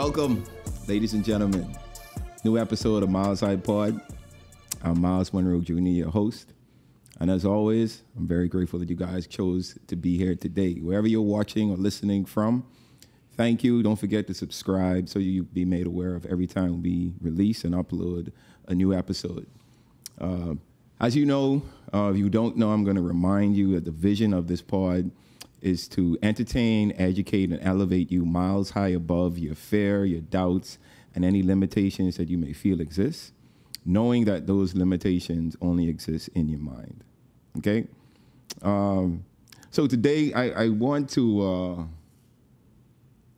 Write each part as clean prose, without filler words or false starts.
Welcome, ladies and gentlemen. New episode of Myles High Pod. I'm Myles Munroe Jr., your host. And as always, I'm very grateful that you guys chose to be here today. Wherever you're watching or listening from, thank you. Don't forget to subscribe so you'll be made aware of every time we release and upload a new episode. As you know, if you don't know, I'm going to remind you that the vision of this pod is to entertain, educate, and elevate you miles high above your fear, your doubts, and any limitations that you may feel exist, knowing that those limitations only exist in your mind. Okay? So today, I want to...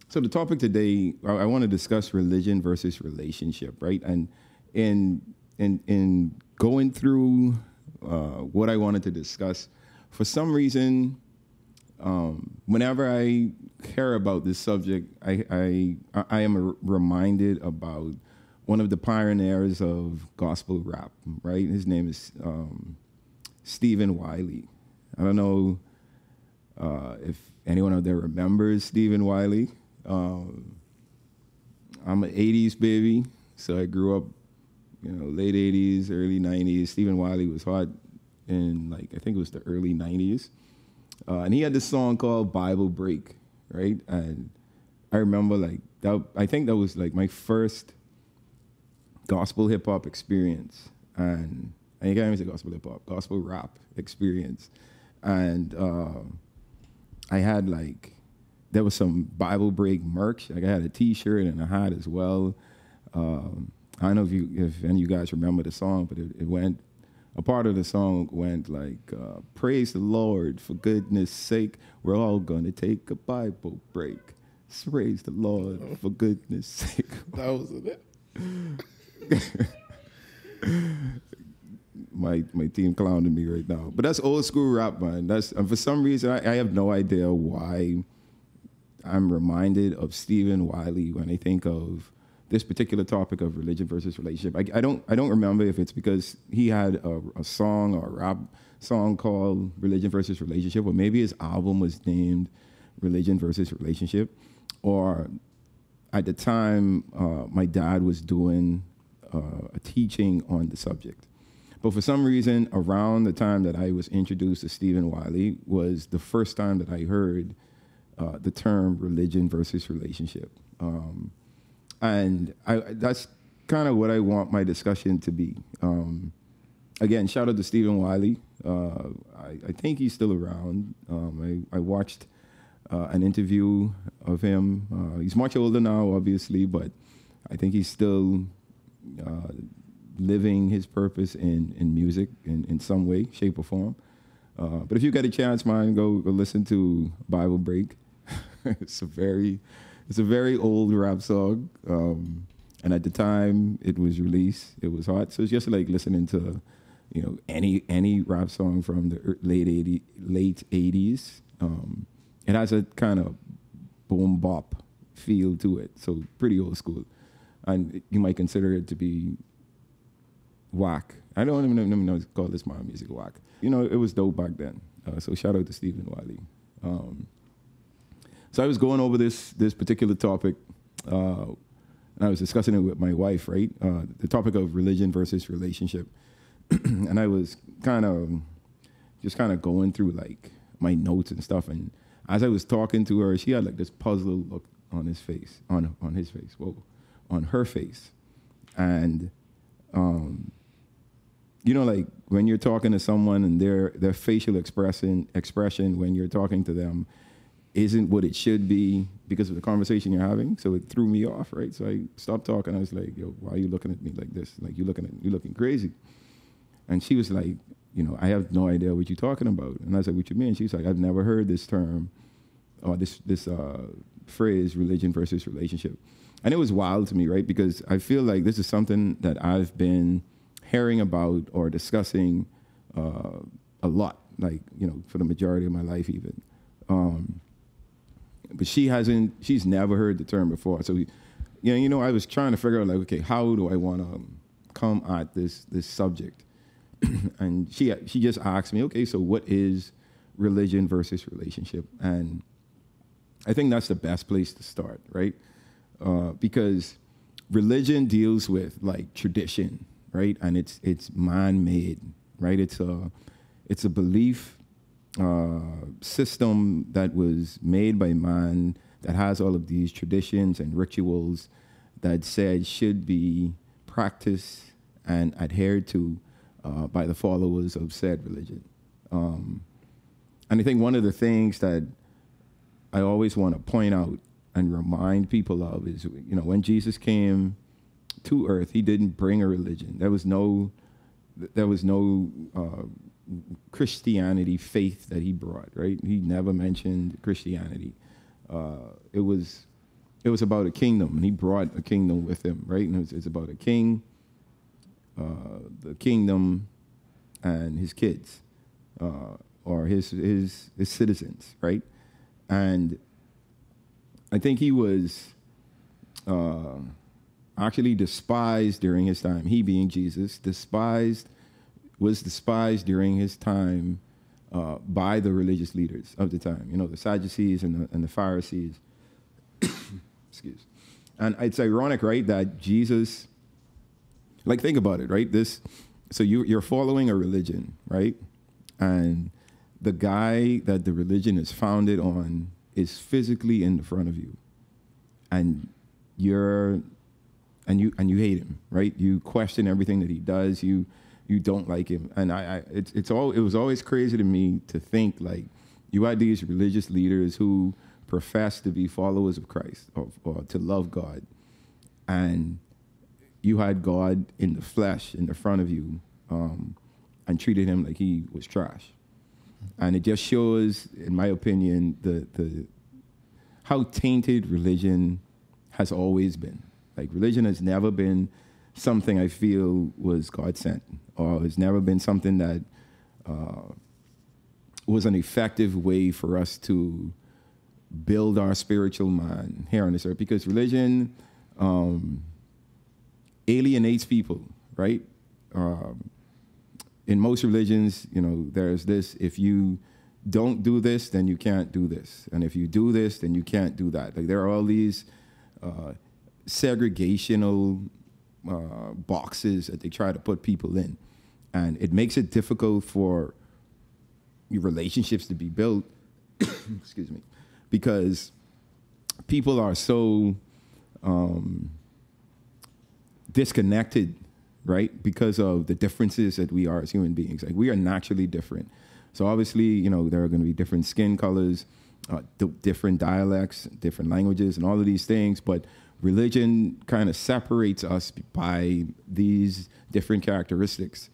So the topic today, I want to discuss religion versus relationship, right? And in going through what I wanted to discuss, for some reason, whenever I care about this subject, I am reminded about one of the pioneers of gospel rap, right? His name is Stephen Wiley. I don't know if anyone out there remembers Stephen Wiley. I'm an 80s baby, so I grew up, late 80s, early 90s. Stephen Wiley was hot in, I think it was the early 90s. And he had this song called Bible Break, right? And I remember, I think that was, my first gospel hip-hop experience. And I can't even say gospel hip-hop, gospel rap experience. And I had, there was some Bible Break merch. I had a T-shirt and a hat as well. I don't know if any of you guys remember the song, but it went, a part of the song went praise the Lord, for goodness sake, we're all gonna take a Bible break. Praise the Lord, for goodness sake. That wasn't it. My team clowning me right now. But that's old school rap, man. For some reason, I have no idea why I'm reminded of Stephen Wiley when I think of this particular topic of religion versus relationship. I don't remember if it's because he had a song or a rap song called Religion versus Relationship, or maybe his album was named Religion versus Relationship, or at the time my dad was doing a teaching on the subject. But for some reason, around the time that I was introduced to Stephen Wiley was the first time that I heard the term religion versus relationship. And that's kind of what I want my discussion to be. Again, shout out to Stephen Wiley. I think he's still around. I watched an interview of him. He's much older now, obviously, but I think he's still living his purpose in music in some way, shape, or form. But if you get a chance, man, go listen to Bible Break. It's a very old rap song, and at the time it was released, it was hot. So it's just like listening to, any rap song from the late 80s. It has a kind of boom bop feel to it, so pretty old school, and you might consider it to be whack. I don't even know call this my music whack. It was dope back then. So shout out to Stephen Wiley. So I was going over this particular topic, and I was discussing it with my wife, right? The topic of religion versus relationship. And I was kind of going through my notes and stuff. And as I was talking to her, she had this puzzled look on his face, on her face. And, when you're talking to someone and their facial expression when you're talking to them isn't what it should be because of the conversation you're having. So it threw me off, right? So I stopped talking. I was like, yo, why are you looking at me like this? You looking crazy. And she was like, I have no idea what you're talking about. And I said, what you mean? She's like, I've never heard this term or this phrase, religion versus relationship. And it was wild to me, right? Because I feel like this is something that I've been hearing about or discussing a lot, for the majority of my life even. But she's never heard the term before. So, I was trying to figure out okay, how do I want to come at this subject? And she just asked me, okay, so what is religion versus relationship? And I think that's the best place to start, right? because religion deals with like tradition, right? And it's man-made, right? It's a belief system that was made by man that has all of these traditions and rituals that said should be practiced and adhered to by the followers of said religion. And I think one of the things that I always want to point out and remind people of is, when Jesus came to earth, he didn't bring a religion. There was no Christianity faith that he brought, right? He never mentioned Christianity. It was about a kingdom, and he brought a kingdom with him, right? And it's about a king, the kingdom, and his kids, or his citizens, right? And I think he was actually despised during his time. He being Jesus, was despised during his time by the religious leaders of the time. The Sadducees and the Pharisees. Excuse. And it's ironic, right, that Jesus, like, think about it, right? So you're following a religion, right? And the guy that the religion is founded on is physically in the front of you, and you hate him, right? You question everything that he does. You don't like him, and it was always crazy to me to think like you had these religious leaders who profess to be followers of Christ or to love God, and you had God in the flesh in the front of you, and treated him like he was trash. And it just shows, in my opinion, the how tainted religion has always been. Like, religion has never been something I feel was God sent, or has never been something that was an effective way for us to build our spiritual man here on this earth. Because religion alienates people, right? In most religions, there's this: if you don't do this, then you can't do this, and if you do this, then you can't do that. Like, there are all these segregational boxes that they try to put people in, and it makes it difficult for your relationships to be built. Excuse me, because people are so disconnected, right? Because of the differences that we are as human beings. Like, we are naturally different. So obviously, there are going to be different skin colors, different dialects, different languages, and all of these things. But religion kind of separates us by these different characteristics.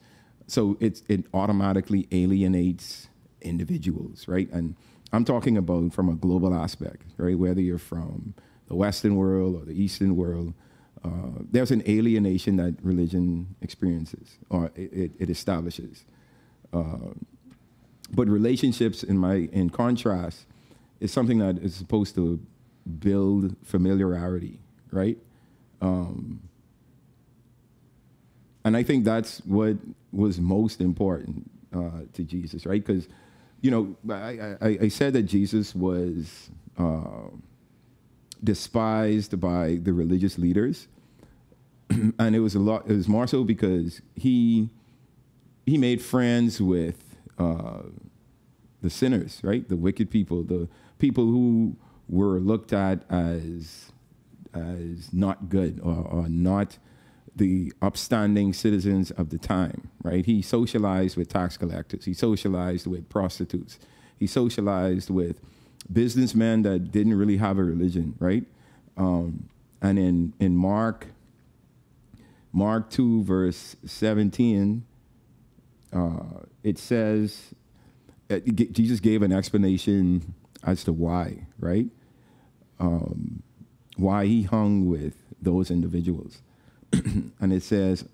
So it automatically alienates individuals, right? And I'm talking about from a global aspect, right? Whether you're from the Western world or the Eastern world, there's an alienation that religion experiences, or it establishes. But relationships, in contrast, is something that is supposed to build familiarity, right? And I think that's what was most important to Jesus, right? Because, I said that Jesus was despised by the religious leaders. And it was more so because he made friends with the sinners, right? The wicked people, the people who were looked at as not good, or not the upstanding citizens of the time, right? He socialized with tax collectors. He socialized with prostitutes. He socialized with businessmen that didn't really have a religion, right? And in Mark 2, verse 17, it says, Jesus gave an explanation as to why, right? Why he hung with those individuals. And it says,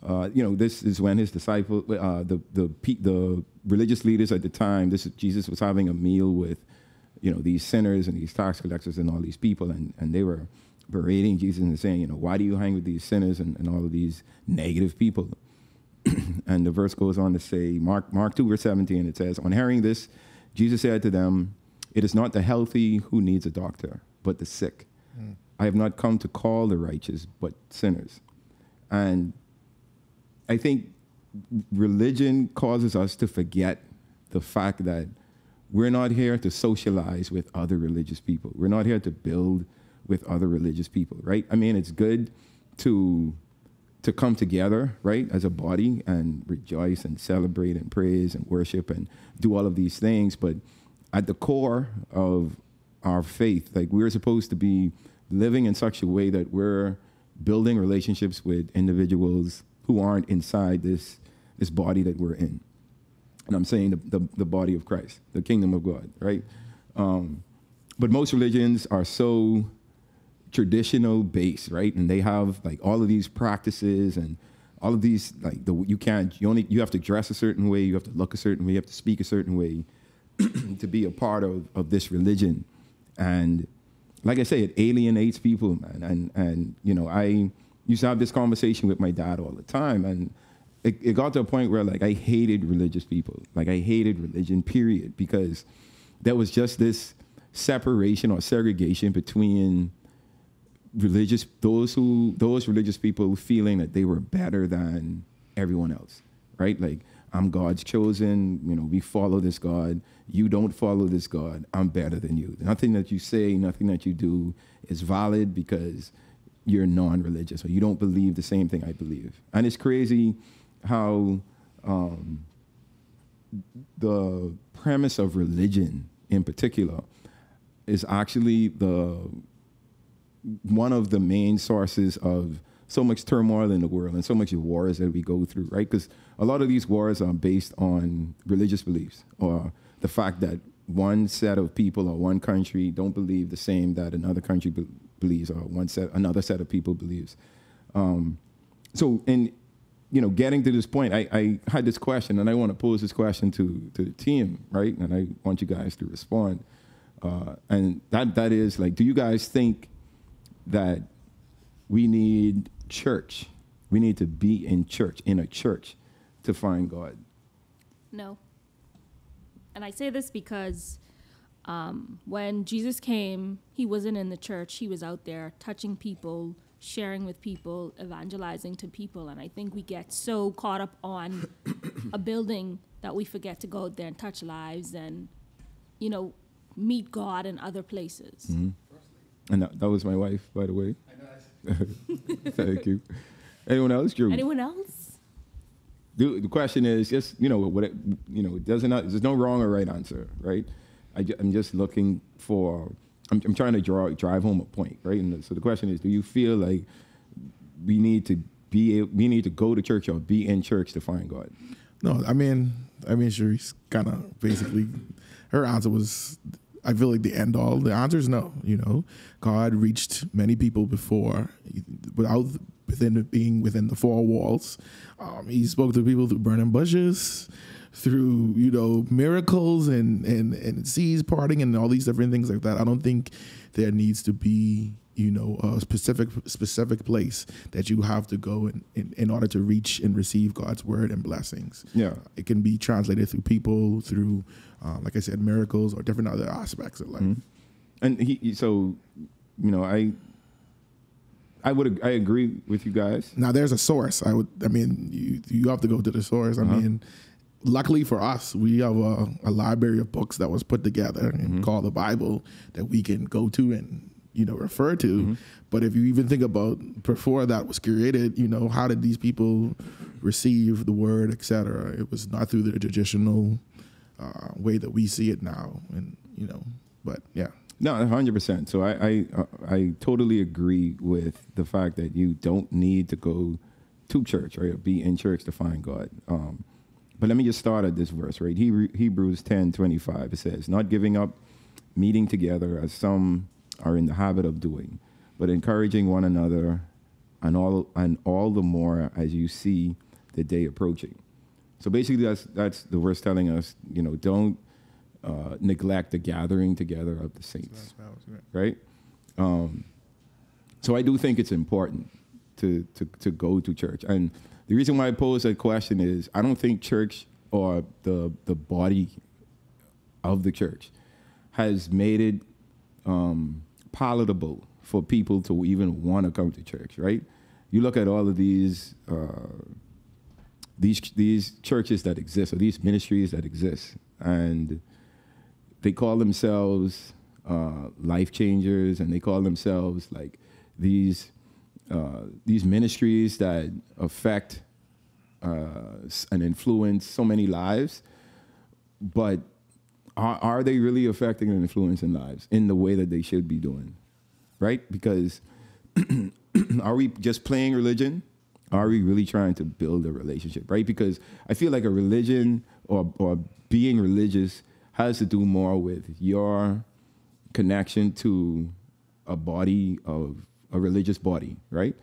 this is when his disciples, the religious leaders at the time, Jesus was having a meal with, these sinners and these tax collectors and all these people, and they were berating Jesus and saying, why do you hang with these sinners and all of these negative people? And the verse goes on to say, Mark 2, verse 17, it says, on hearing this, Jesus said to them, it is not the healthy who needs a doctor, but the sick. I have not come to call the righteous, but sinners. And I think religion causes us to forget the fact that we're not here to socialize with other religious people. We're not here to build with other religious people, right? I mean, it's good to come together, right, as a body and rejoice and celebrate and praise and worship and do all of these things. But at the core of our faith, like, we're supposed to be living in such a way that we're building relationships with individuals who aren't inside this body that we're in. And I'm saying the body of Christ, the kingdom of God, right? But most religions are so traditional based, right? And they have like all of these practices and all of these, like, you have to dress a certain way, you have to look a certain way, you have to speak a certain way to be a part of this religion. And like I say, it alienates people, man. And you know, I used to have this conversation with my dad all the time, and it got to a point where, like, I hated religious people. Like, I hated religion, period, because there was just this separation or segregation between those religious people feeling that they were better than everyone else, right? Like, I'm God's chosen, you know, we follow this God. You don't follow this God. I'm better than you. Nothing that you say, nothing that you do is valid because you're non-religious or you don't believe the same thing I believe. And it's crazy how the premise of religion in particular is actually one of the main sources of so much turmoil in the world and so much wars that we go through, right? Because a lot of these wars are based on religious beliefs, or the fact that one set of people or one country don't believe the same that another country believes, or another set of people believes. So in, you know, getting to this point, I had this question, and I want to pose this question to the team, right? And I want you guys to respond. And that is, like, do you guys think that we need church? We need to be in a church to find God? No. And I say this because when Jesus came, he wasn't in the church. He was out there touching people, sharing with people, evangelizing to people. And I think we get so caught up on a building that we forget to go out there and touch lives and, you know, meet God in other places. Mm-hmm. And that was my wife, by the way. Thank you. Anyone else, Drew? Anyone else? The question is just, you know, there's no wrong or right answer, right? I'm just looking for, I'm trying to drive home a point, right? And so the question is, do you feel like we need to go to church or be in church to find God? No, I mean, Sharice kind of basically, her answer was, I feel like the end all. The answer is no. You know, God reached many people before, being within the four walls. He spoke to people through burning bushes, through, you know, miracles and seas parting and all these different things like that. I don't think there needs to be, you know, a specific place that you have to go in order to reach and receive God's word and blessings. Yeah, it can be translated through people, through, like I said, miracles or different other aspects of life. Mm-hmm. And so, you know, I agree with you guys. Now there's a source. You have to go to the source. I mean, luckily for us, we have a library of books that was put together and called the Bible that we can go to and, you know, refer to. Mm-hmm. But if you even think about before that was created, you know, how did these people receive the word, etc.? It was not through the traditional way that we see it now. And, you know, but yeah. No, 100%. So I totally agree with the fact that you don't need to go to church, right, or be in church to find God. But let me just start at this verse, right? Hebrews 10:25, it says, not giving up meeting together as some are in the habit of doing, but encouraging one another, and all the more as you see the day approaching. So basically that's the verse telling us, you know, don't neglect the gathering together of the saints, right? So I do think it's important to go to church. And the reason why I pose that question is I don't think church or the body of the church has made it palatable for people to even want to come to church, right? You look at all of these churches that exist, or these ministries that exist, and they call themselves life changers, and they call themselves like these ministries that affect and influence so many lives. But are they really affecting and influencing lives in the way that they should be doing, right? Because are we just playing religion? Are we really trying to build a relationship, right? Because I feel like a religion or being religious has to do more with your connection to a body of a religious body, right?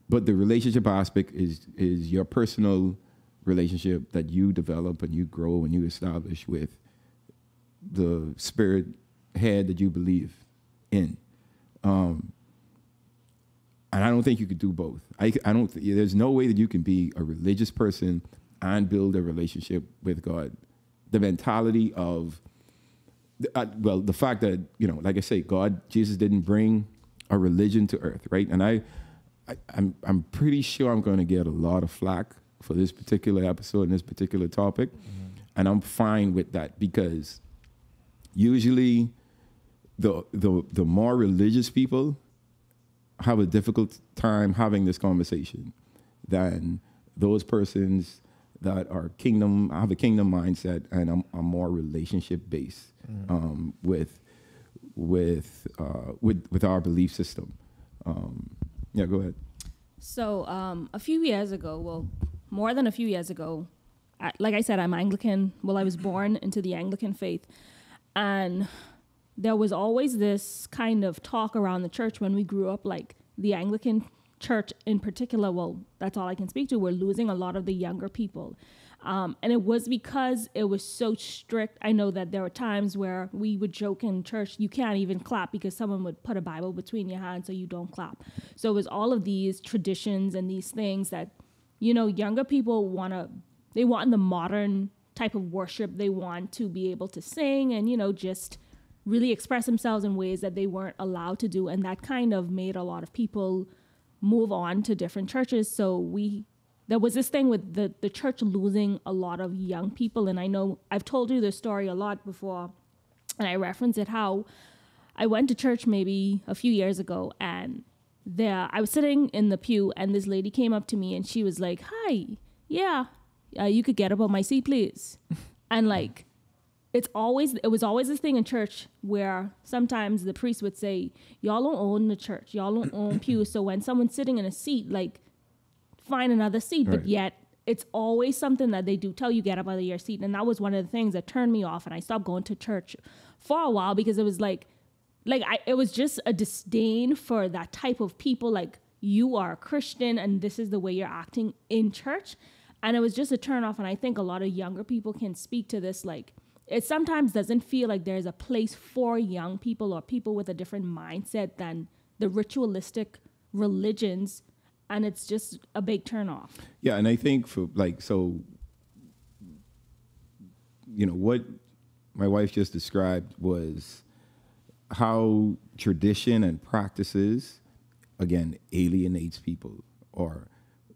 But the relationship aspect is your personal relationship that you develop and you grow and you establish with the spirit head that you believe in. And I don't think you could do both. There's no way that you can be a religious person and build a relationship with God. The mentality of, the fact that, like I say, Jesus didn't bring a religion to earth, right? And I'm pretty sure I'm going to get a lot of flack for this particular episode and this particular topic. Mm-hmm. And I'm fine with that, because usually the more religious people have a difficult time having this conversation than those persons that are have a kingdom mindset and are more relationship based with our belief system. Yeah, go ahead. So a few years ago, well, more than a few years ago, like I said, I'm Anglican. Well, I was born into the Anglican faith, and there was always this kind of talk around the church when we grew up, like the Anglican church in particular, well, that's all I can speak to, we're losing a lot of the younger people. And it was because it was so strict. I know that there were times where we would joke in church, you can't even clap because someone would put a Bible between your hands so you don't clap. So it was all of these traditions and these things that, younger people they want the modern type of worship. They want to be able to sing and, just really express themselves in ways that they weren't allowed to do. And that kind of made a lot of people move on to different churches. So there was this thing with the church losing a lot of young people. And I know I've told you this story a lot before, and I reference it, how I went to church maybe a few years ago, and I was sitting in the pew, and this lady came up to me and she was like, "Hi, yeah, you could get up on my seat, please." And like, it was always this thing in church where sometimes the priest would say, "Y'all don't own the church, y'all don't own pews." So when someone's sitting in a seat, like, find another seat. Right. But yet it's always something that they do tell you, get up out of your seat. And that was one of the things that turned me off, and I stopped going to church for a while, because it was it was just a disdain for that type of people. Like, you are a Christian and this is the way you're acting in church. And it was just a turn off. And I think a lot of younger people can speak to this. Like, it sometimes doesn't feel like there's a place for young people or people with a different mindset than the ritualistic religions. And it's just a big turn off. Yeah, and I think what my wife just described was how tradition and practices, again, alienates people or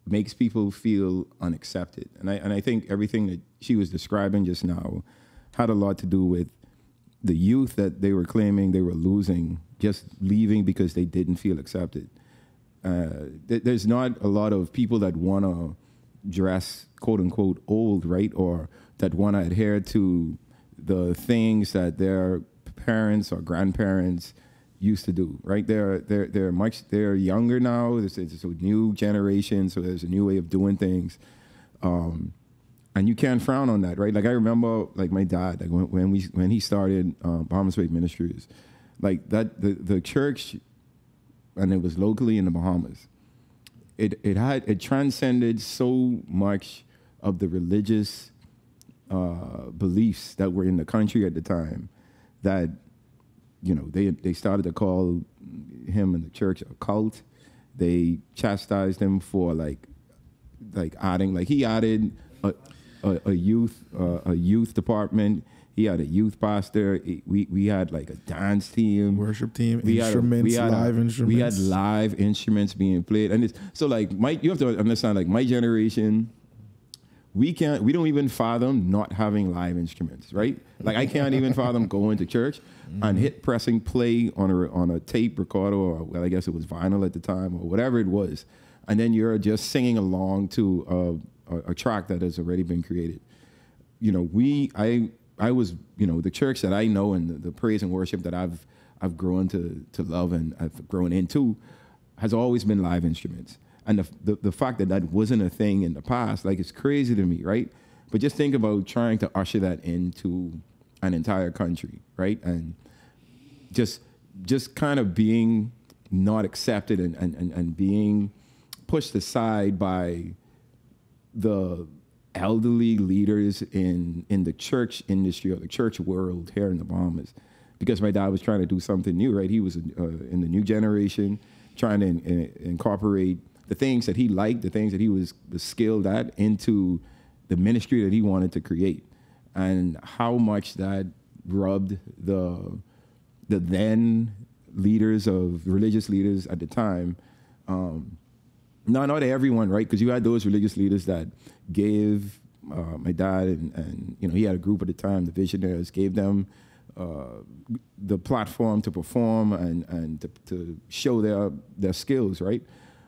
makes people feel unaccepted. And I think everything that she was describing just now had a lot to do with the youth that they were claiming they were losing, just leaving because they didn't feel accepted. There's not a lot of people that want to dress, quote unquote, old, right? Or that want to adhere to the things that their parents or grandparents used to do, right? They're younger now. It's a new generation, so there's a new way of doing things. And you can't frown on that, right? Like, I remember, like, my dad, like, when he started Bahamas Faith Ministries, like, that the church, and it was locally in the Bahamas, it transcended so much of the religious beliefs that were in the country at the time that, they started to call him and the church a cult. They chastised him for like adding, like, he added a youth department. He had a youth pastor. We had like a dance team, worship team, live instruments. We had live instruments being played, and so like you have to understand, like my generation, we don't even fathom not having live instruments, right? Like I can't even fathom going to church and pressing play on a tape recorder, or well, I guess it was vinyl at the time, or whatever it was, and then you're just singing along to a track that has already been created. You know, I was, you know, the church that I know and the praise and worship that I've grown to love and I've grown into has always been live instruments. And the fact that wasn't a thing in the past, like, it's crazy to me, right? But just think about trying to usher that into an entire country, right? And just kind of being not accepted and being pushed aside by the elderly leaders in the church industry or the church world here in the Bahamas, because my dad was trying to do something new, right? He was in the new generation, trying to incorporate the things that he liked, the things that he was skilled at, into the ministry that he wanted to create, and how much that rubbed the then religious leaders at the time. Not everyone, right? Because you had those religious leaders that gave my dad and you know, he had a group at the time, the Visionaries, gave them the platform to perform and to show their skills, right?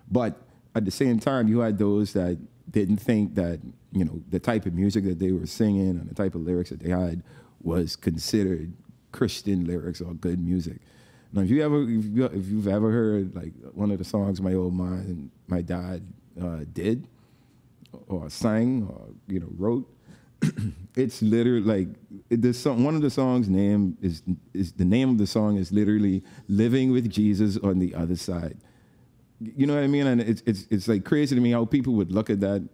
But at the same time, you had those that didn't think that, you know, the type of music that they were singing and the type of lyrics that they had was considered Christian lyrics or good music. Now, if you've ever heard like one of the songs my dad did or sang or, you know, wrote, it's literally like one of the songs' name is the name of the song is literally "Living with Jesus on the Other Side." You know what I mean? And it's like crazy to me how people would look at that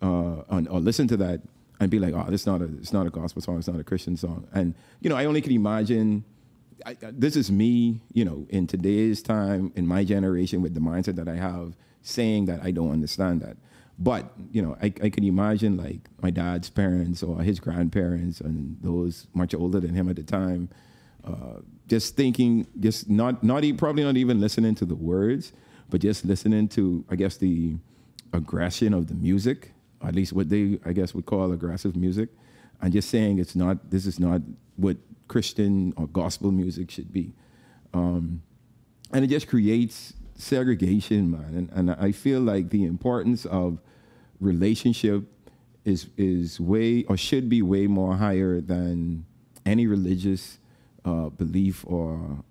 or listen to that and be like, "Oh, it's not a gospel song. It's not a Christian song." And you know, I only can imagine. This is me, you know, in today's time, in my generation, with the mindset that I have, saying that I don't understand that. But, you know, I can imagine like my dad's parents or his grandparents and those much older than him at the time, just thinking, just probably not even listening to the words, but just listening to, I guess, the aggression of the music, at least what they, I guess, would call aggressive music, and just saying this is not what Christian or gospel music should be. And it just creates segregation, man. And I feel like the importance of relationship is way, or should be way more higher than any religious belief or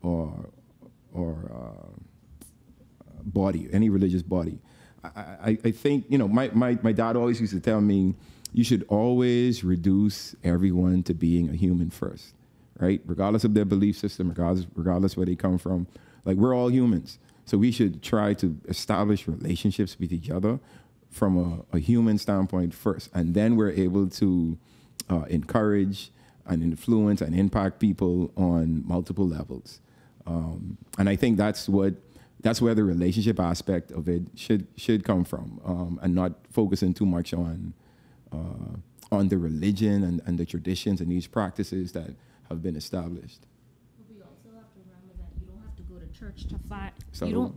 body, any religious body. I think, you know, my dad always used to tell me, you should always reduce everyone to being a human first, right? Regardless of their belief system, regardless where they come from. Like, we're all humans. So we should try to establish relationships with each other from a human standpoint first. And then we're able to encourage and influence and impact people on multiple levels. And I think that's where the relationship aspect of it should come from, and not focusing too much on the religion and the traditions and these practices that have been established. But we also have to remember that you don't have to go to church to find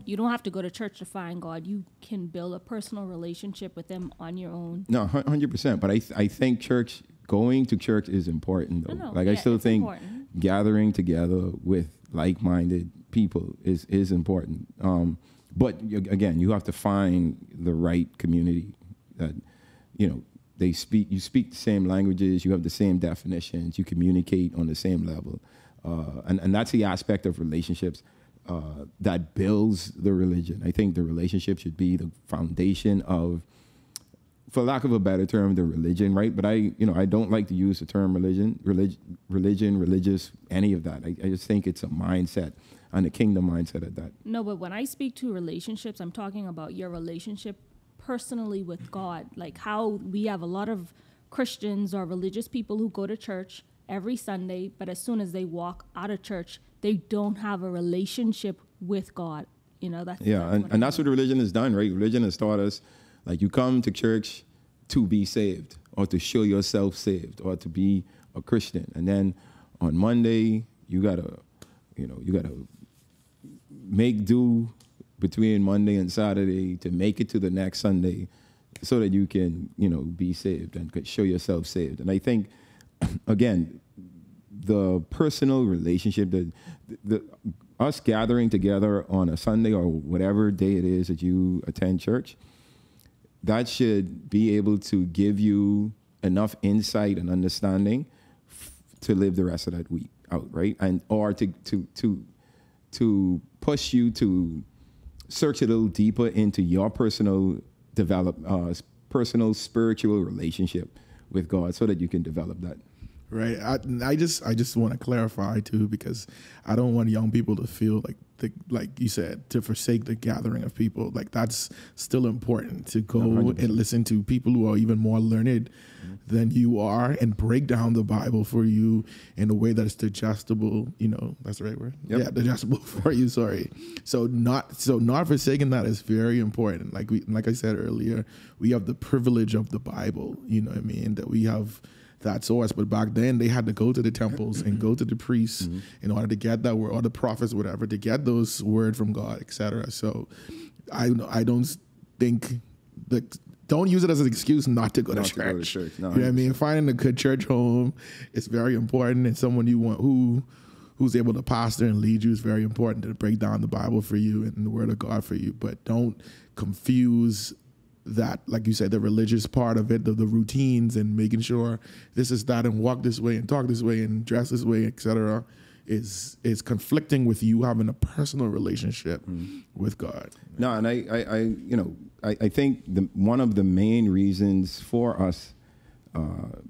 you don't have to go to church to find God. You can build a personal relationship with Him on your own. No, 100%. But I think going to church is important, though. I still think important. Gathering together with like-minded people is important. But again, you have to find the right community that, you know, you speak the same languages, you have the same definitions, you communicate on the same level. And that's the aspect of relationships that builds the religion. I think the relationship should be the foundation of, for lack of a better term, the religion, right? But I don't like to use the term religious, any of that. I just think it's a mindset and a kingdom mindset at that. No, but when I speak to relationships, I'm talking about your relationship personally with God. Like how we have a lot of Christians or religious people who go to church every Sunday, but as soon as they walk out of church, they don't have a relationship with God. You know, that's what religion has done, right? Religion has taught us, like, you come to church to be saved, or to show yourself saved or to be a Christian. And then on Monday, you gotta make do between Monday and Saturday to make it to the next Sunday so that you can, be saved and could show yourself saved. And I think, again, the personal relationship, the us gathering together on a Sunday or whatever day it is that you attend church, that should be able to give you enough insight and understanding to live the rest of that week out, right? And or to push you to search a little deeper into your personal personal spiritual relationship with God, so that you can develop that. Right. I just want to clarify too, because I don't want young people to feel like you said, to forsake the gathering of people. Like, that's still important, to go 100%. And listen to people who are even more learned than you are and break down the Bible for you in a way that is digestible. That's the right word. Yep. Yeah, digestible for you. Sorry. So not forsaking that is very important. Like I said earlier, we have the privilege of the Bible. You know what I mean? That we have that source. But back then they had to go to the temples and go to the priests in order to get that word, or the prophets, whatever, to get those word from God, etc. So I don't think that, don't use it as an excuse not to go to church. No, you know what I mean? Finding a good church home is very important, and someone you want who's able to pastor and lead you is very important, to break down the Bible for you and the word of God for you. But don't confuse that, like you said, the religious part of it, the routines and making sure this is that and walk this way and talk this way and dress this way, etc., is conflicting with you having a personal relationship with God. No, and I think one of the main reasons for us to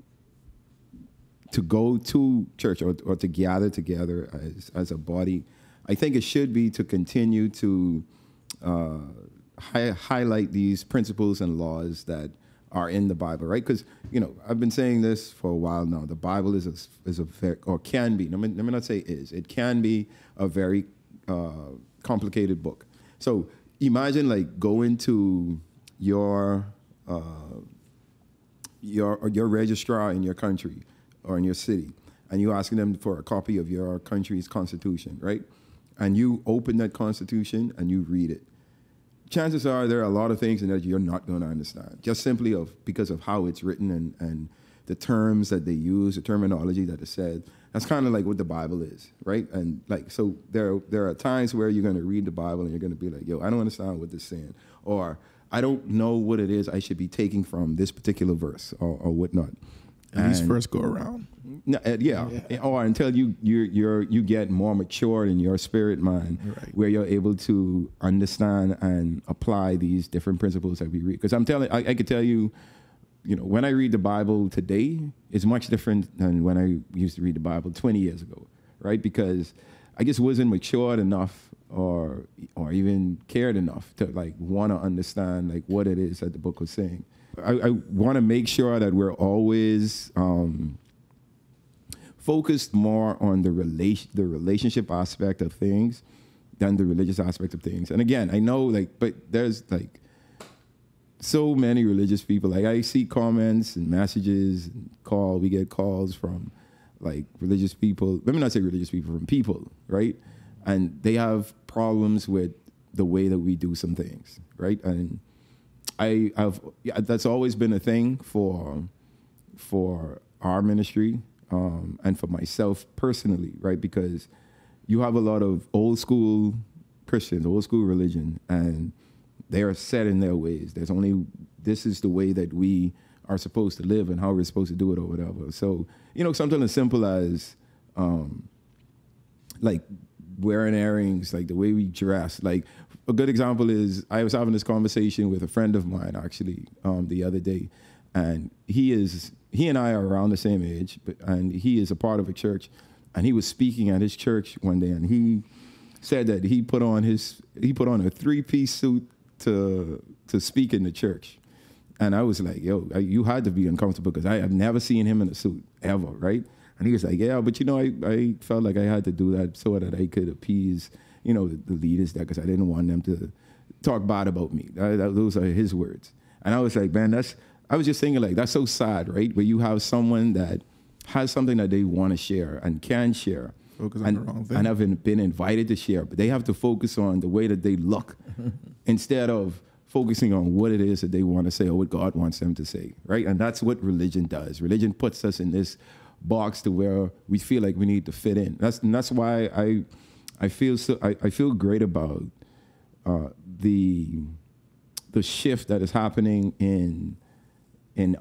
go to church or to gather together as a body, I think it should be to continue to highlight these principles and laws that are in the Bible, right? Because I've been saying this for a while now. The Bible is a very, or can be. Let me not say is. It can be a very complicated book. So imagine going to your registrar in your country or in your city, and you asking them for a copy of your country's constitution, right? And you open that constitution and you read it. Chances are there are a lot of things in that you're not going to understand, just simply because of how it's written and the terms that they use, the terminology that is said. That's kind of like what the Bible is, right? And so there are times where you're going to read the Bible and you're going to be like, yo, I don't understand what this is saying, or I don't know what it is I should be taking from this particular verse or whatnot. At least first go around. Yeah, or until you get more mature in your spirit mind, right, where you're able to understand and apply these different principles that we read. Because I could tell you, when I read the Bible today, it's much different than when I used to read the Bible 20 years ago, right? Because I just wasn't matured enough or even cared enough to want to understand what it is that the book was saying. I want to make sure that we're always focused more on the relationship aspect of things than the religious aspect of things. And again, I know but there's so many religious people. I see comments and messages and we get calls from religious people. Let me not say religious people, from people, right? And they have problems with the way that we do some things, right? And that's always been a thing for our ministry and for myself personally, right? Because you have a lot of old school Christians, old school religion, and they are set in their ways. This is the way that we are supposed to live and how we're supposed to do it or whatever. So, something as simple as wearing earrings, the way we dress. A good example is I was having this conversation with a friend of mine actually the other day, and he and I are around the same age, and he is a part of a church, and he was speaking at his church one day, and he said that he put on a 3-piece suit to speak in the church. And I was like, yo, you had to be uncomfortable because I have never seen him in a suit ever, right? And he was like, yeah, but I felt like I had to do that so that I could appease, the leaders there, because I didn't want them to talk bad about me. Those are his words. And I was like, man, I was just thinking, like, that's so sad, right? Where you have someone that has something that they want to share and can share. Focus on the wrong thing. And have been invited to share, but they have to focus on the way that they look instead of focusing on what it is that they want to say or what God wants them to say, right? And that's what religion does. Religion puts us in this box to where we feel like we need to fit in. That's why I feel great about the shift that is happening in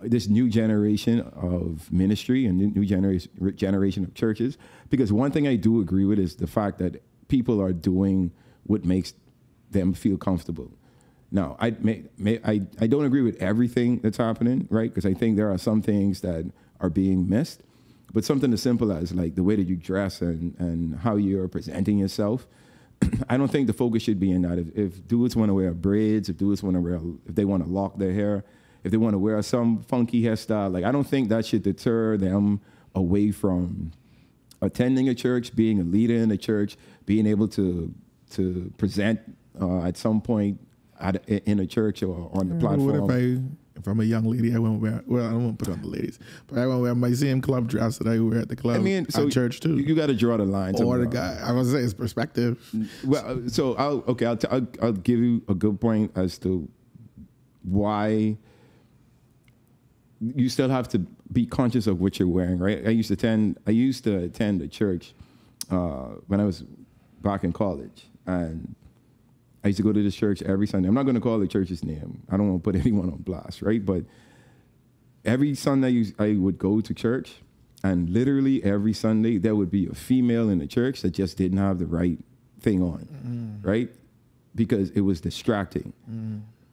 this new generation of ministry and new generation of churches. Because one thing I do agree with is the fact that people are doing what makes them feel comfortable. Now, I don't agree with everything that's happening, right? Because I think there are some things that are being missed. But something as simple as like the way that you dress and how you're presenting yourself, I don't think the focus should be in that. If dudes want to wear braids, if they want to lock their hair, if they want to wear some funky hairstyle, like I don't think that should deter them away from attending a church, being a leader in a church, being able to present at some point in a church or on the platform. What if I'm a young lady, I won't wear, well, I won't put on the ladies, but I won't wear my same club dress that I wear at the club at church too. You got to draw the line. Or the guy, I was say it's perspective. Well, so I'll give you a good point as to why you still have to be conscious of what you're wearing, right? I used to attend a church when I was back in college, and I used to go to this church every Sunday. I'm not going to call the church's name. I don't want to put anyone on blast, right? But every Sunday I would go to church, and literally every Sunday there would be a female in the church that just didn't have the right thing on, right? Because it was distracting.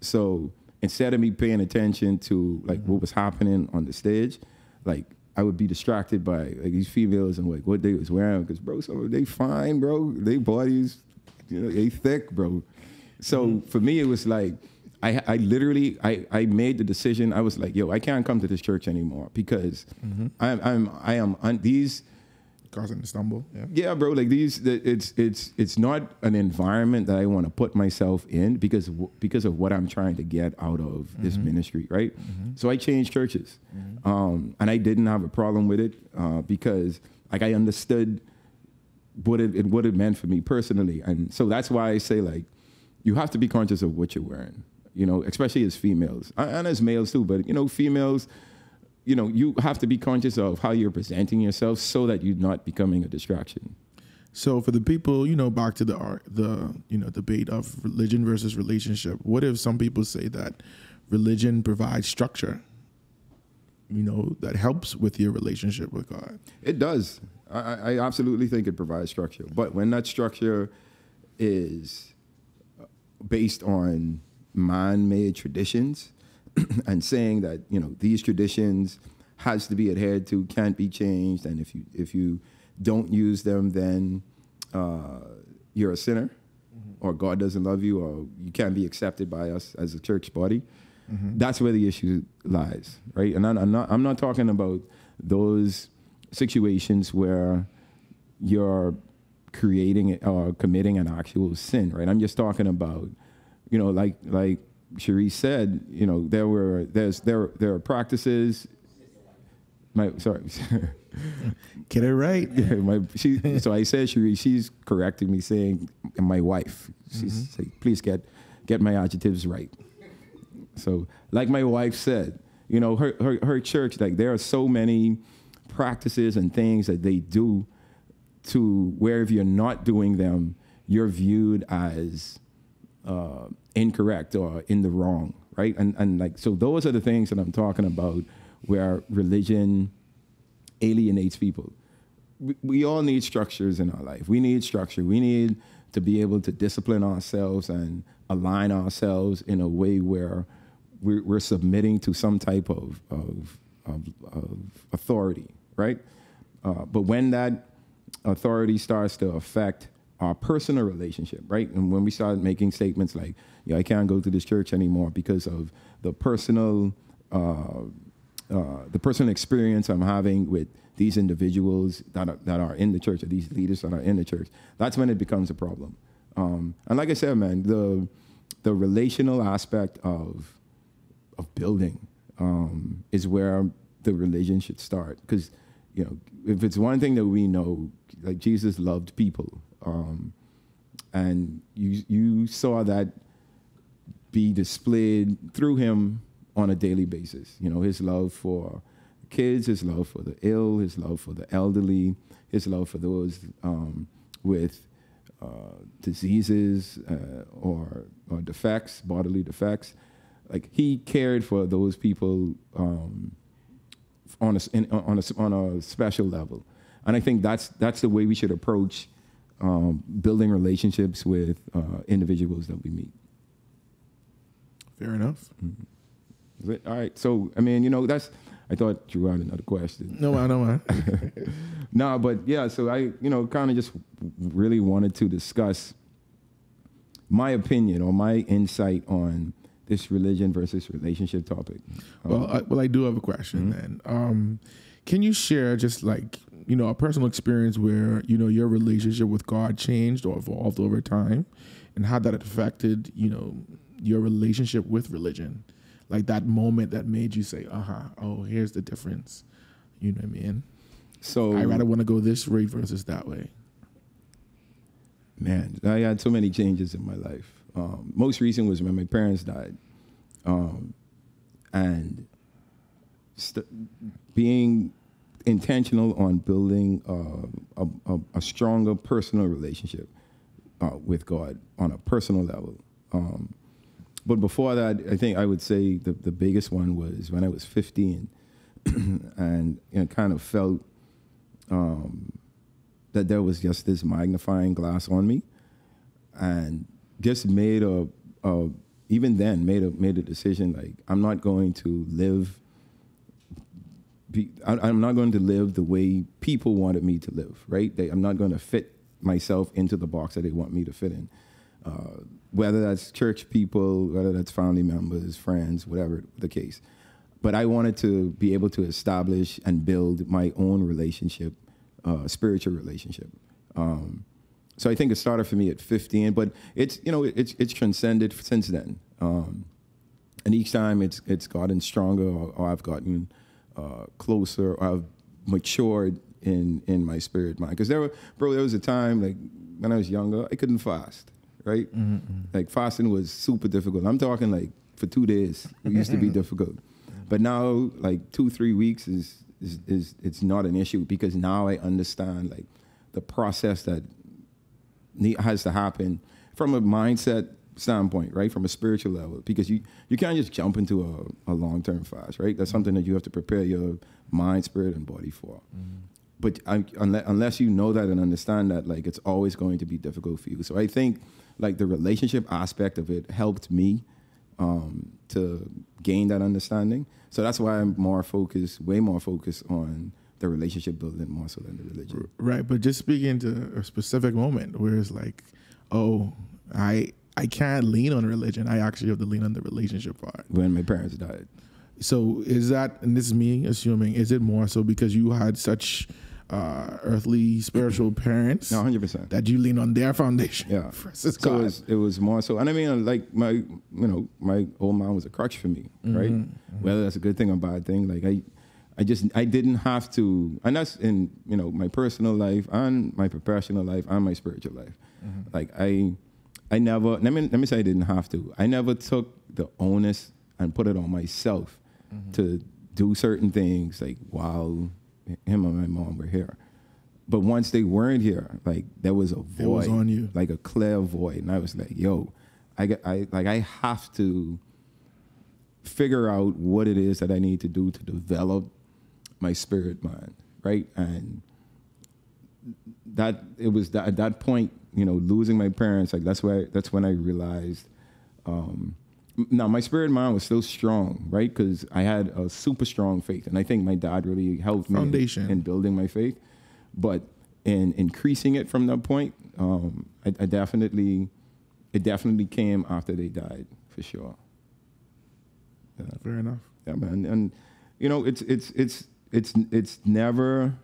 So instead of me paying attention to like what was happening on the stage, like I would be distracted by like these females and like what they was wearing. Because bro, some of they fine, bro. They bodies, they thick, bro. So for me, it was like, I literally made the decision. I was like, yo, I can't come to this church anymore because I am on these. Causing a stumble. Yeah, bro. Like it's not an environment that I want to put myself in because of what I'm trying to get out of this ministry, right? So I changed churches, and I didn't have a problem with it because like I understood what it meant for me personally, and so that's why I say like you have to be conscious of what you're wearing, especially as females and as males too. But females. You have to be conscious of how you're presenting yourself so that you're not becoming a distraction. So for the people, back to the debate of religion versus relationship, what if some people say that religion provides structure, that helps with your relationship with God? It does. I absolutely think it provides structure. But when that structure is based on man-made traditions, and saying that these traditions has to be adhered to, can't be changed, and if you don't use them, then you're a sinner, or God doesn't love you, or you can't be accepted by us as a church body. That's where the issue lies, right? And I'm not talking about those situations where you're creating or committing an actual sin, right? I'm just talking about like Cherie said, there are practices. Get it right. So I said Cherie. She's correcting me, saying my wife. She's saying, please get my adjectives right. So, like my wife said, her church, like there are so many practices and things that they do to where if you're not doing them, you're viewed as incorrect or in the wrong, right? And like, so those are the things that I'm talking about where religion alienates people. We all need structures in our life. We need structure. We need to be able to discipline ourselves and align ourselves in a way where we're submitting to some type of authority, right? But when that authority starts to affect our personal relationship, right? And when we start making statements like, I can't go to this church anymore because of the personal experience I'm having with these individuals that are in the church, or these leaders that are in the church, that's when it becomes a problem. And like I said, man, the relational aspect of building is where the religion should start. Because, you know, if it's one thing that we know, like Jesus loved people, and you saw that be displayed through him on a daily basis. You know, his love for kids, his love for the ill, his love for the elderly, his love for those with diseases or defects, bodily defects. Like, he cared for those people on a special level, and I think that's the way we should approach building relationships with individuals that we meet. Fair enough. Mm-hmm. All right, so I mean, you know, I thought Drew had another question. No, I don't mind. No, but yeah, so I, you know, kind of just really wanted to discuss my opinion or my insight on this religion versus relationship topic. Well, I do have a question then. Can you share just like, you know, a personal experience where, you know, your relationship with God changed or evolved over time, and how that affected, you know, your relationship with religion? Like that moment that made you say, oh, here's the difference. You know what I mean? So I rather want to go this way versus that way. Man, I had so many changes in my life. Most recent was when my parents died. And being intentional on building a stronger personal relationship with God on a personal level. But before that, I think I would say the biggest one was when I was 15 and, you know, kind of felt that there was just this magnifying glass on me, and just made a decision, like, I'm not going to live the way people wanted me to live, right? I'm not going to fit myself into the box that they want me to fit in. Whether that's church people, whether that's family members, friends, whatever the case. But I wanted to be able to establish and build my own relationship, spiritual relationship. So I think it started for me at 15, but it's transcended since then. And each time it's gotten stronger, or I've gotten closer, or I've matured in my spirit mind. Because there was a time, like when I was younger, I couldn't fast. Right? Mm-hmm. Like, fasting was super difficult. I'm talking like for 2 days. It used to be difficult. But now, like 2-3 weeks is it's not an issue, because now I understand like the process that has to happen from a mindset standpoint, right? From a spiritual level, because you can't just jump into a long-term fast, right? That's something that you have to prepare your mind, spirit, and body for. Mm-hmm. But unless you know that and understand that, like, it's always going to be difficult for you. So I think, like, the relationship aspect of it helped me to gain that understanding. So that's why I'm way more focused on the relationship building more so than the religion. Right, but just speaking to a specific moment where it's like, oh, I can't lean on religion. I actually have to lean on the relationship part. When my parents died. So is that, and this is me assuming, is it more so because you had such earthly spiritual parents? No, 100%. That you lean on their foundation. Yeah. So it was more so, and I mean, like, my old man was a crutch for me, right? Mm-hmm. Whether that's a good thing or bad thing, like I didn't have to, and that's in, you know, my personal life and my professional life and my spiritual life. Mm-hmm. Like I never, let me say I didn't have to. I never took the onus and put it on myself to do certain things, like, while him and my mom were here. But once they weren't here, like, there was a void. It was on you. Like a clear void. And I was like, yo, I have to figure out what it is that I need to do to develop my spirit mind, right? And at that point, you know, losing my parents, like, that's when I realized, now my spirit mind was still strong, right? Because I had a super strong faith, and I think my dad really helped me in building my faith. But in increasing it from that point, it definitely came after they died, for sure. Yeah. Fair enough. Yeah, man. And you know, it's never.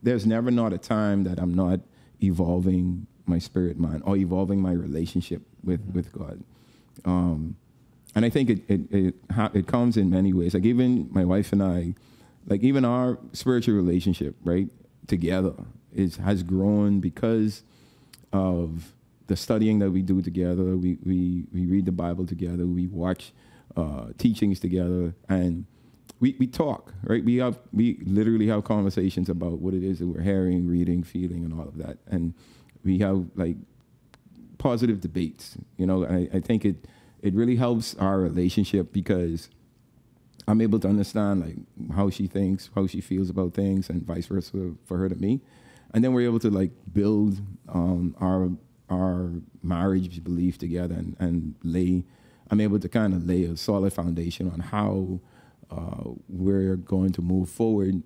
There's never not a time that I'm not evolving my spirit mind or evolving my relationship with God. And I think it comes in many ways. Like even my wife and I, like even our spiritual relationship, right, together has grown because of the studying that we do together. We read the Bible together. We watch teachings together, and we talk, right? We literally have conversations about what it is that we're hearing, reading, feeling, and all of that. And we have like positive debates. You know, I think it really helps our relationship because I'm able to understand like how she thinks, how she feels about things, and vice versa for her to me. And then we're able to like build our marriage belief together and I'm able to kind of lay a solid foundation on how we're going to move forward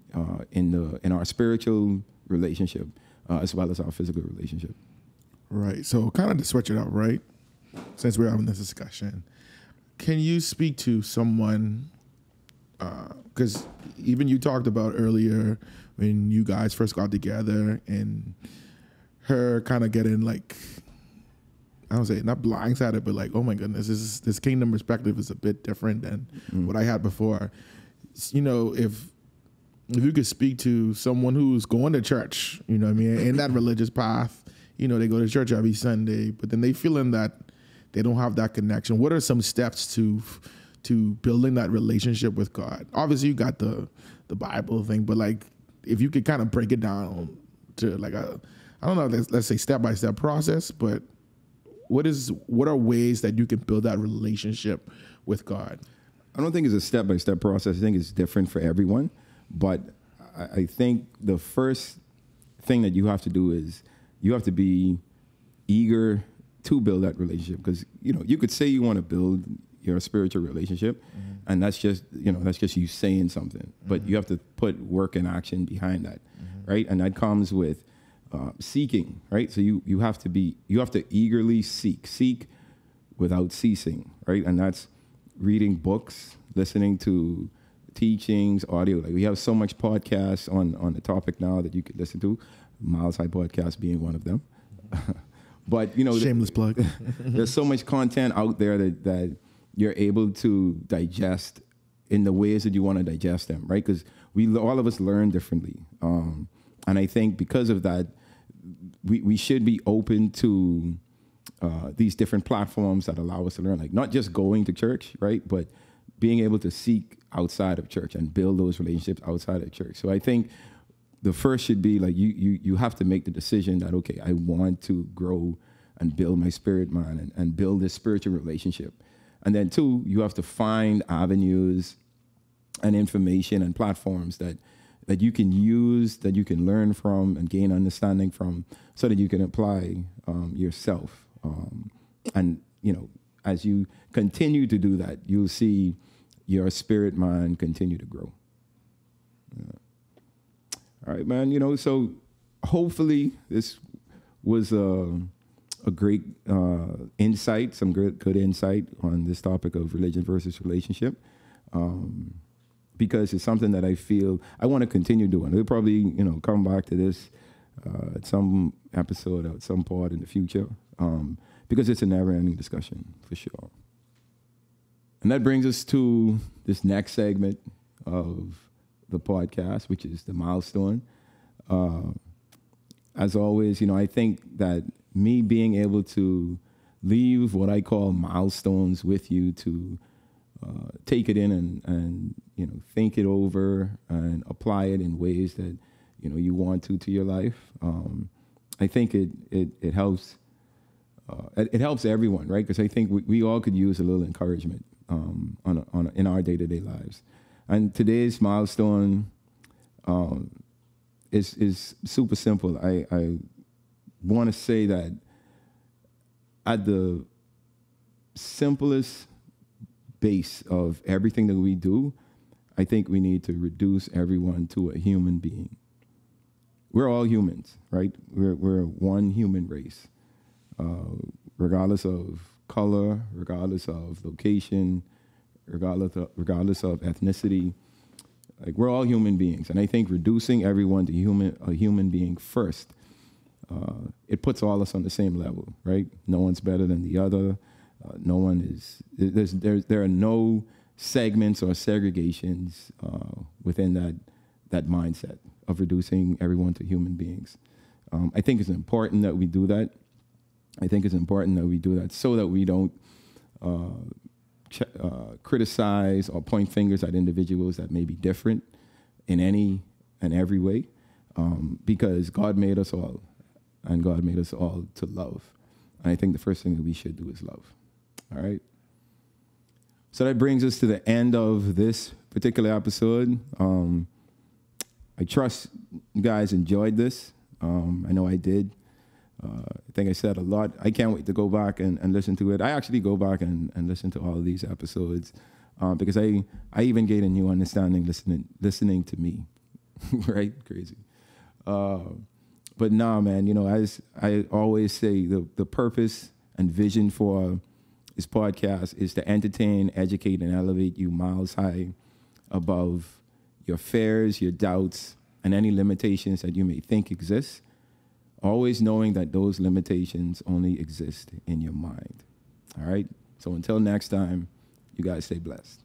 in our spiritual relationship as well as our physical relationship. Right. So kind of to switch it up, right? Since we're having this discussion, can you speak to someone, because even you talked about earlier when you guys first got together and her kind of getting like, I don't say not blindsided, but like, oh my goodness, this kingdom perspective is a bit different than what I had before. You know, if you could speak to someone who's going to church, you know what I mean, in that religious path, you know, they go to church every Sunday, but then they feeling that they don't have that connection. What are some steps to building that relationship with God? Obviously, you got the Bible thing, but like, if you could kind of break it down to like I don't know, let's say step-by-step process, but what are ways that you can build that relationship with God? I don't think it's a step-by-step process. I think it's different for everyone. But I think the first thing that you have to do is you have to be eager to build that relationship. Because, you know, you could say you want to build your spiritual relationship, and that's just you saying something. But you have to put work and action behind that, right? And that comes with seeking, right? So you have to eagerly seek without ceasing, right? And that's reading books, listening to teachings, audio. Like we have so much podcasts on the topic now that you could listen to. Myles High Podcast being one of them. But you know, shameless plug. There's so much content out there that you're able to digest in the ways that you want to digest them, right? Because all of us learn differently, and I think because of that, we should be open to these different platforms that allow us to learn, like not just going to church, right? But being able to seek outside of church and build those relationships outside of church. So I think the first should be like you have to make the decision that, okay, I want to grow and build my spirit man and build this spiritual relationship. And then two, you have to find avenues and information and platforms that you can use, that you can learn from and gain understanding from, so that you can apply yourself. And, you know, as you continue to do that, you'll see your spirit mind continue to grow. Yeah. All right, man. You know, so hopefully this was a great insight, some good insight on this topic of religion versus relationship. Because it's something that I feel I want to continue doing. We'll probably, you know, come back to this at some episode or at some point in the future, because it's a never-ending discussion for sure. And that brings us to this next segment of the podcast, which is the milestone. As always, you know, I think that me being able to leave what I call milestones with you to take it in and you know, think it over and apply it in ways that, you know, you want to your life. I think it helps. It helps everyone, right? Because I think we all could use a little encouragement in our day-to-day lives. And today's milestone is super simple. I want to say that at the simplest base of everything that we do, I think we need to reduce everyone to a human being. We're all humans, right? We're one human race, regardless of color, regardless of location, regardless of ethnicity. Like, we're all human beings, and I think reducing everyone to a human being first, it puts all us on the same level, right? No one's better than the other. No one is, there are no segments or segregations within that mindset of reducing everyone to human beings. I think it's important that we do that. I think it's important that we do that so that we don't criticize or point fingers at individuals that may be different in any and every way, because God made us all, and God made us all to love. And I think the first thing that we should do is love. All right? So that brings us to the end of this particular episode. I trust you guys enjoyed this. I know I did. I think I said a lot. I can't wait to go back and listen to it. I actually go back and listen to all of these episodes because I even gain a new understanding listening to me. Right? Crazy. But nah, man, you know, as I always say, the purpose and vision for this podcast is to entertain, educate, and elevate you miles high above your fears, your doubts, and any limitations that you may think exist, always knowing that those limitations only exist in your mind. All right? So until next time, you guys stay blessed.